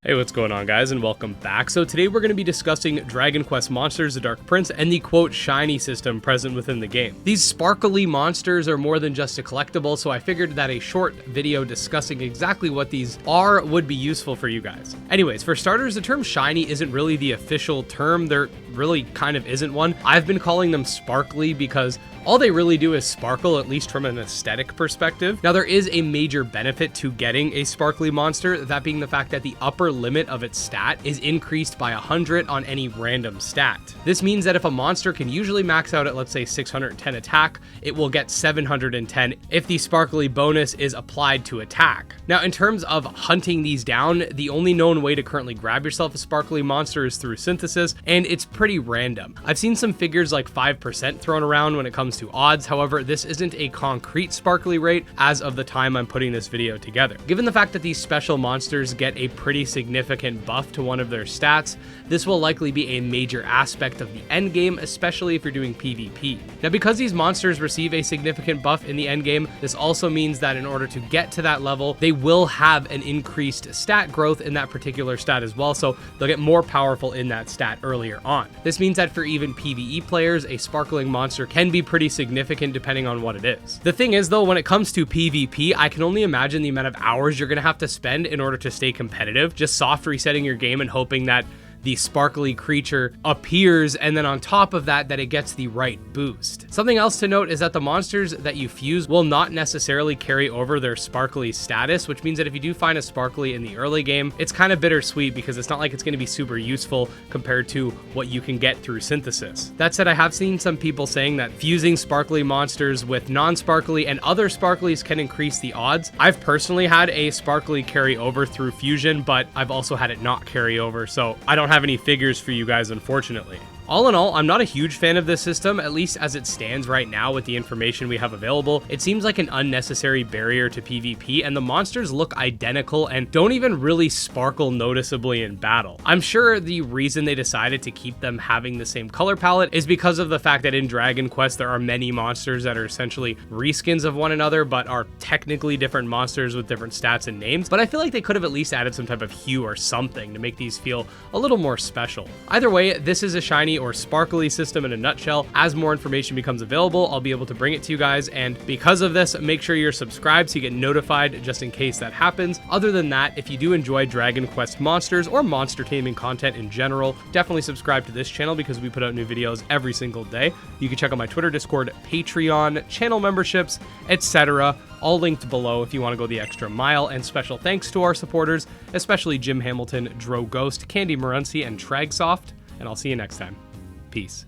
Hey, what's going on, guys, and welcome back. So today we're going to be discussing Dragon Quest Monsters: The Dark Prince and the quote shiny system present within the game. These sparkly monsters are more than just a collectible, so I figured that a short video discussing exactly what these are would be useful for you guys. Anyways, for starters, the term shiny isn't really the official term. There really kind of isn't one. I've been calling them sparkly because all they really do is sparkle, at least from an aesthetic perspective. Now, there is a major benefit to getting a sparkly monster, that being the fact that the upper limit of its stat is increased by 100 on any random stat. This means that if a monster can usually max out at, let's say, 610 attack, it will get 710 if the sparkly bonus is applied to attack. Now, in terms of hunting these down, the only known way to currently grab yourself a sparkly monster is through synthesis, and it's pretty random. I've seen some figures like 5% thrown around when it comes to odds. However, this isn't a concrete sparkly rate as of the time I'm putting this video together. Given the fact that these special monsters get a pretty significant buff to one of their stats, this will likely be a major aspect of the end game, especially if you're doing PvP. Now, because these monsters receive a significant buff in the end game, this also means that in order to get to that level, they will have an increased stat growth in that particular stat as well, so they'll get more powerful in that stat earlier on. This means that for even PvE players, a sparkling monster can be pretty significant depending on what it is. The thing is, though, when it comes to PvP, I can only imagine the amount of hours you're going to have to spend in order to stay competitive, just soft resetting your game and hoping that the sparkly creature appears, and then on top of that, it gets the right boost. Something else to note is that the monsters that you fuse will not necessarily carry over their sparkly status, which means that if you do find a sparkly in the early game, it's kind of bittersweet because it's not like it's going to be super useful compared to what you can get through synthesis. That said, I have seen some people saying that fusing sparkly monsters with non-sparkly and other sparklies can increase the odds. I've personally had a sparkly carry over through fusion, but I've also had it not carry over, so I don't have any figures for you guys, unfortunately. All in all, I'm not a huge fan of this system, at least as it stands right now with the information we have available. It seems like an unnecessary barrier to PvP, and the monsters look identical and don't even really sparkle noticeably in battle. I'm sure the reason they decided to keep them having the same color palette is because of the fact that in Dragon Quest there are many monsters that are essentially reskins of one another, but are technically different monsters with different stats and names. But I feel like they could have at least added some type of hue or something to make these feel a little more special. Either way, this is a shiny or sparkly system in a nutshell. As more information becomes available, I'll be able to bring it to you guys, and because of this, make sure you're subscribed so you get notified just in case that happens. Other than that, if you do enjoy Dragon Quest monsters or monster taming content in general, definitely subscribe to this channel because we put out new videos every single day. You can check out my Twitter, Discord, Patreon, channel memberships, etc. all linked below if you want to go the extra mile. And special thanks to our supporters, especially Jim Hamilton, Dro Ghost, Candy Morency, and Tragsoft, and I'll see you next time. Peace.